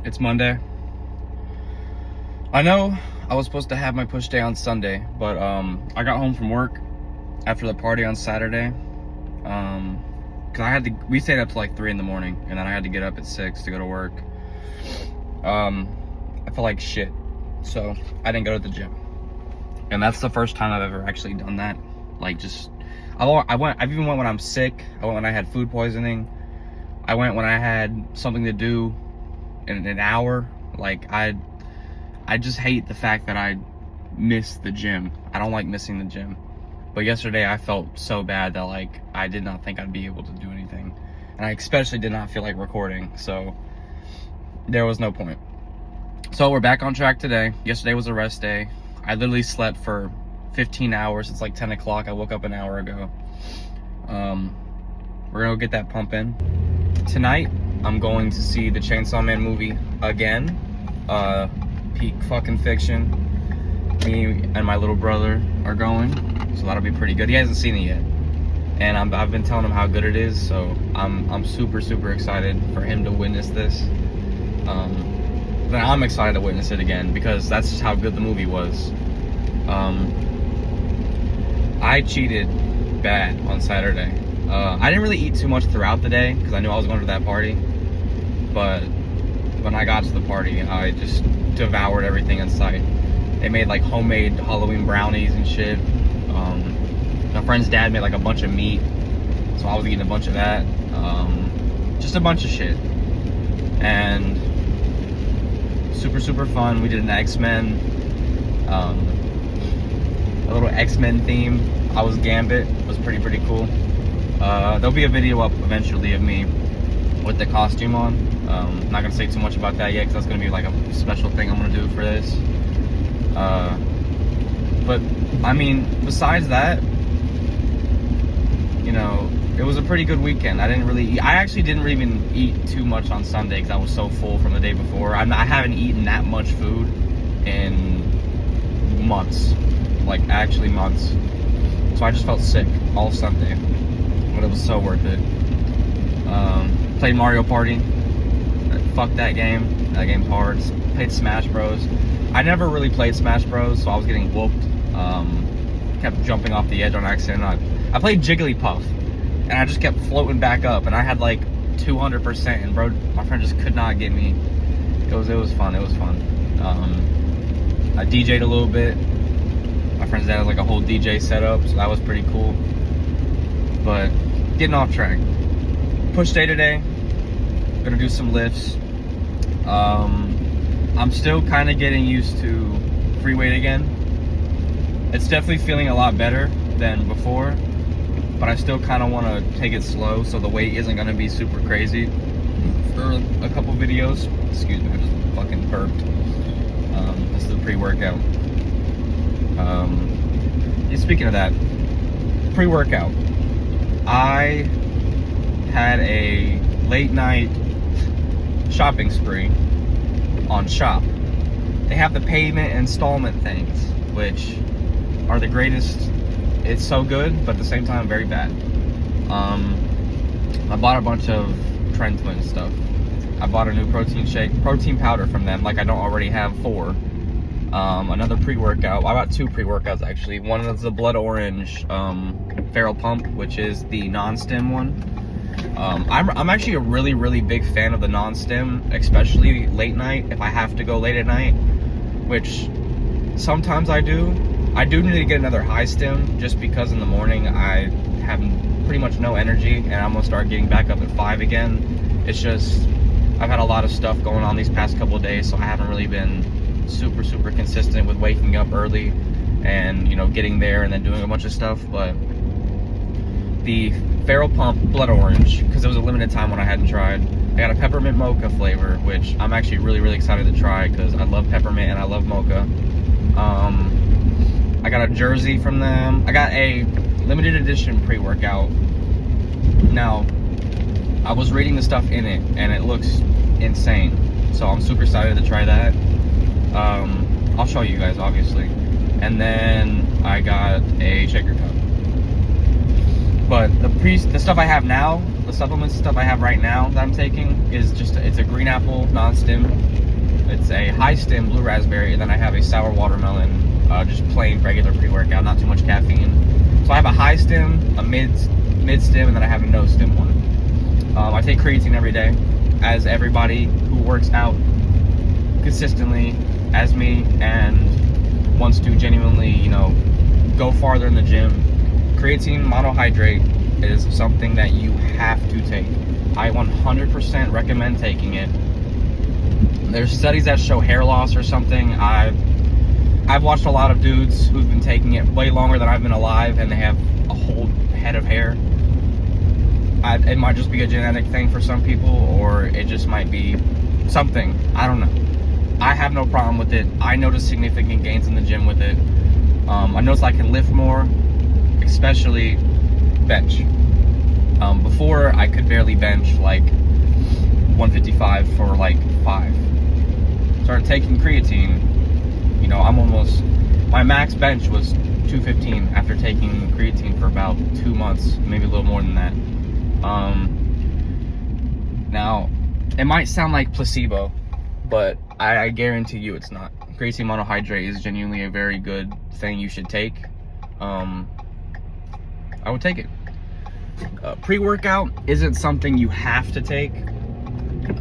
It's Monday. I know I was supposed to have my push day on Sunday, but I got home from work after the party on Saturday. Cause we stayed up till like 3 in the morning, and then I had to get up at 6 to go to work. I felt like shit, so I didn't go to the gym, and that's the first time I've ever actually done that. Like, I've even went when I'm sick. I went when I had food poisoning. I went when I had something to do in an hour. Like, I just hate the fact that I miss the gym. I don't like missing the gym. But yesterday I felt so bad that, like, I did not think I'd be able to do anything. And I especially did not feel like recording, so there was no point. So we're back on track today. Yesterday was a rest day. I literally slept for 15 hours. It's like 10 o'clock. I woke up an hour ago. We're gonna go get that pump in. Tonight, I'm going to see the Chainsaw Man movie again. Peak fucking fiction. Me and my little brother are going, so that'll be pretty good. He hasn't seen it yet, and I've been telling him how good it is, so I'm super excited for him to witness this. Then I'm excited to witness it again because that's just how good the movie was. I cheated bad on Saturday. I didn't really eat too much throughout the day because I knew I was going to that party, but when I got to the party, I just devoured everything in sight. They made like homemade Halloween brownies and shit. My friend's dad made like a bunch of meat, so I was eating a bunch of that. Just a bunch of shit, and super fun. We did an X-Men, a little X-Men theme. I was Gambit. It was pretty cool. There'll be a video up eventually of me with the costume on. I'm not gonna say too much about that yet because that's gonna be like a special thing I'm gonna do for this. But I mean, besides that, you know, it was a pretty good weekend. I didn't really eat. I actually didn't even eat too much on Sunday because I was so full from the day before. I haven't eaten that much food in months, like actually months. So I just felt sick all Sunday, but it was so worth it. Played Mario Party. Fuck that game. That game's hard. Played Smash Bros. I never really played Smash Bros, so I was getting whooped. Kept jumping off the edge on accident. I played Jigglypuff, and I just kept floating back up, and I had like 200%, and bro, my friend just could not get me. It was fun. It was fun. I DJ'd a little bit. My friend's dad had like a whole DJ setup, so that was pretty cool. But getting off track. Push day today. Gonna do some lifts. I'm still kind of getting used to free weight again. It's definitely feeling a lot better than before, but I still kind of want to take it slow so the weight isn't going to be super crazy for a couple videos. Excuse me, I just fucking burped. This is the pre-workout. Speaking of that, pre-workout, I had a late night shopping spree on Shop. They have the payment installment things, which are the greatest. It's so good, but at the same time very bad. I bought a bunch of Trend Twin stuff. I bought a new protein powder from them, like I don't already have 4. Another pre-workout. I bought 2 pre-workouts actually. One is the blood orange Feral Pump, which is the non-stim one. I'm actually a really big fan of the non-stim, especially late night, if I have to go late at night, which sometimes I do. I do need to get another high stim just because in the morning I have pretty much no energy, and I'm gonna start getting back up at 5 again. It's just, I've had a lot of stuff going on these past couple of days, so I haven't really been super consistent with waking up early and, you know, getting there and then doing a bunch of stuff. But the Feral Pump Blood Orange, because it was a limited time when I hadn't tried. I got a peppermint mocha flavor, which I'm actually really excited to try because I love peppermint and I love mocha. I got a jersey from them. I got a limited edition pre-workout. Now, I was reading the stuff in it, and it looks insane. So I'm super excited to try that. I'll show you guys, obviously. And then I got a shaker cup. But the stuff I have now, the supplement stuff I have right now that I'm taking is just, it's a green apple non-stim It's a high stim blue raspberry, and then I have a sour watermelon, just plain regular pre-workout, not too much caffeine. So I have a high stim, a mid stim, and then I have a no stim one. I take creatine every day, as everybody who works out consistently as me and wants to genuinely, you know, go farther in the gym. Creatine monohydrate is something that you have to take. I 100% recommend taking it. There's studies that show hair loss or something. I've watched a lot of dudes who've been taking it way longer than I've been alive, and they have a whole head of hair. It might just be a genetic thing for some people, or it just might be something. I don't know. I have no problem with it. I notice significant gains in the gym with it. I notice I can lift more, especially bench. Before, I could barely bench like 155 for like 5. Started taking creatine, you know, my max bench was 215 after taking creatine for about 2 months, maybe a little more than that. Now, it might sound like placebo, but I guarantee you it's not. Creatine monohydrate is genuinely a very good thing you should take. I would take it. Pre-workout isn't something you have to take,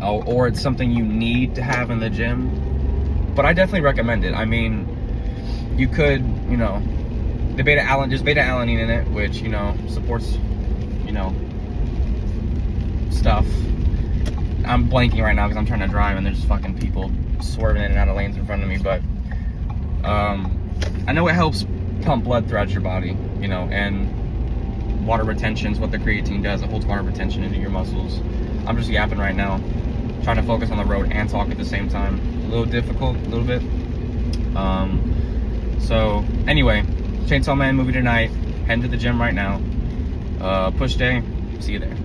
or it's something you need to have in the gym, but I definitely recommend it. I mean, you could, you know, there's beta-alanine in it, which, you know, supports, you know, stuff. I'm blanking right now because I'm trying to drive and there's fucking people swerving in and out of lanes in front of me, but I know it helps pump blood throughout your body, you know, and water retention is what the creatine does. It holds water retention into your muscles. I'm just yapping right now, trying to focus on the road and talk at the same time. A little difficult, a little bit. So anyway, Chainsaw Man movie tonight. Heading to the gym right now. Push day. See you there.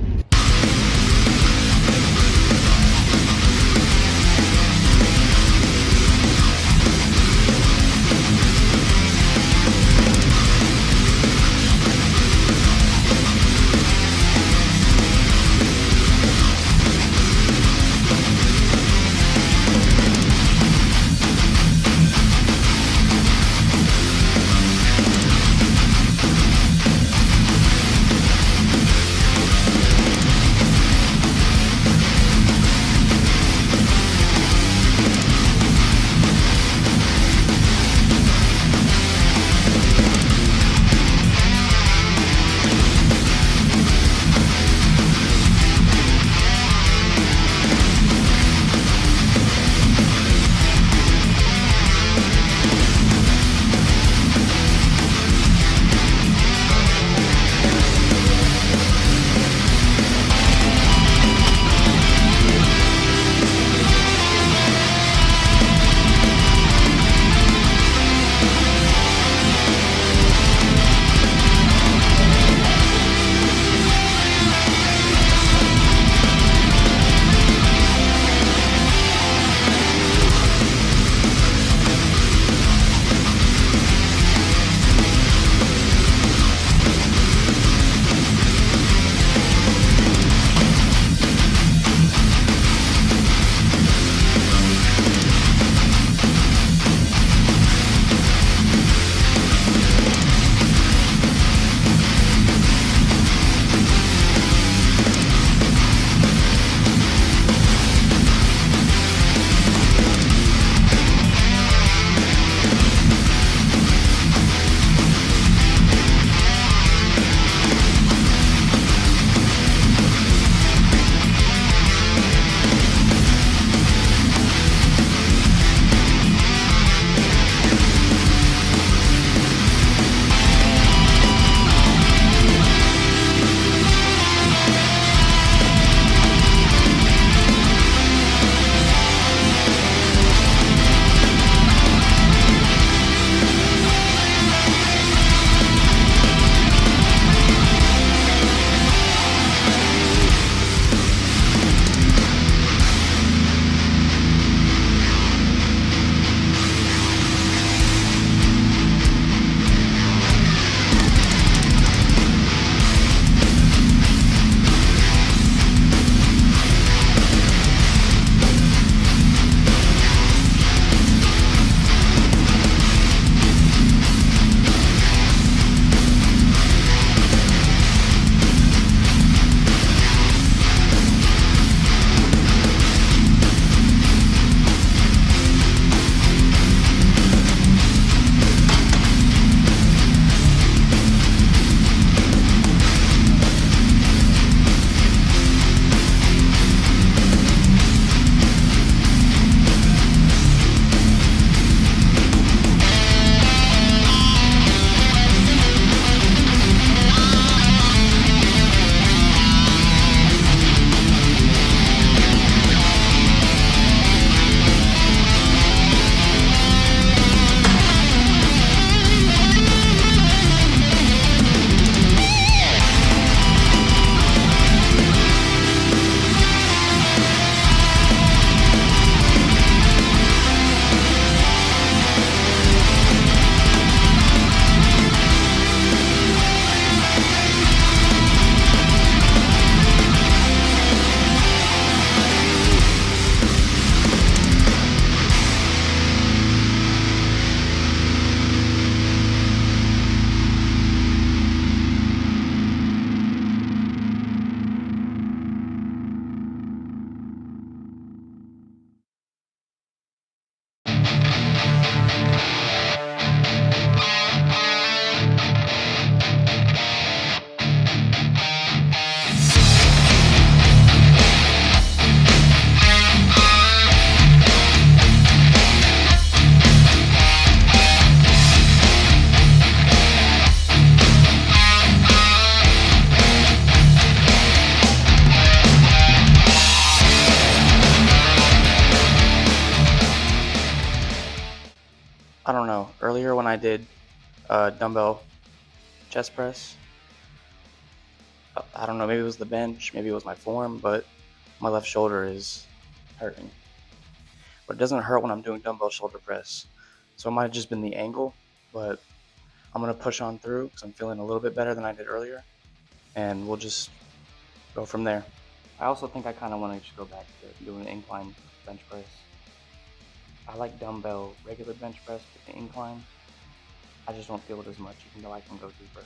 I don't know. Earlier when I did dumbbell chest press, I don't know, maybe it was the bench, maybe it was my form, but my left shoulder is hurting. But it doesn't hurt when I'm doing dumbbell shoulder press. So it might have just been the angle, but I'm going to push on through because I'm feeling a little bit better than I did earlier. And we'll just go from there. I also think I kind of want to just go back to doing an incline bench press. I like dumbbell regular bench press, but the incline, I just don't feel it as much, even though I can go deeper.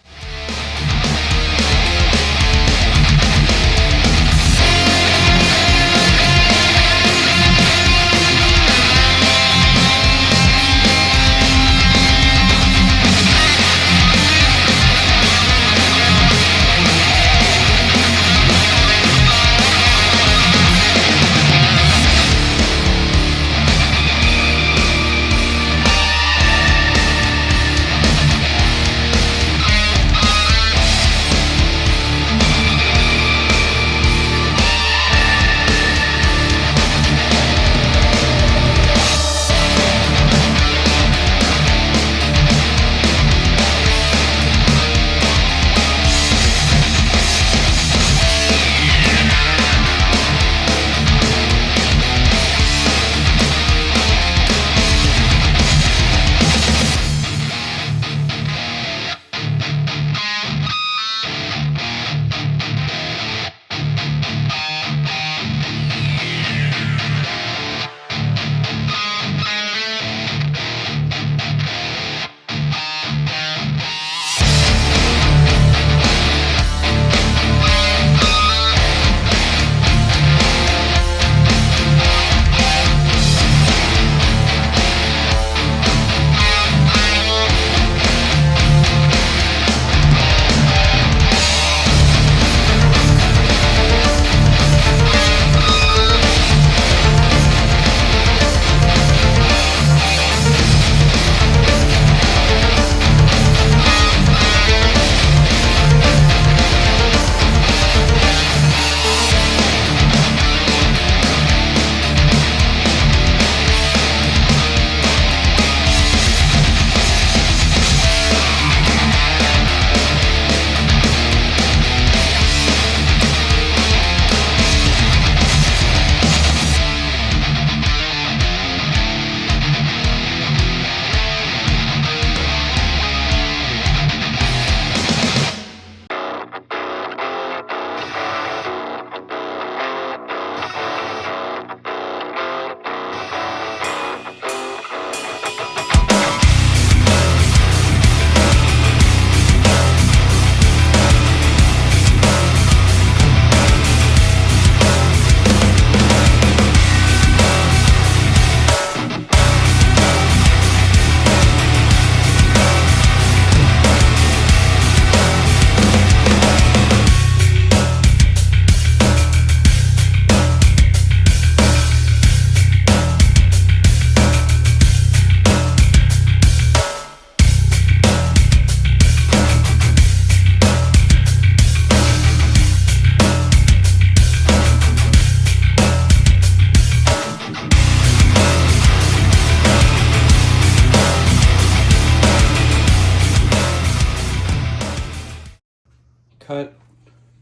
Cut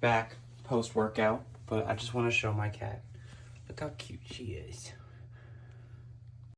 back post-workout, but I just want to show my cat. Look how cute she is.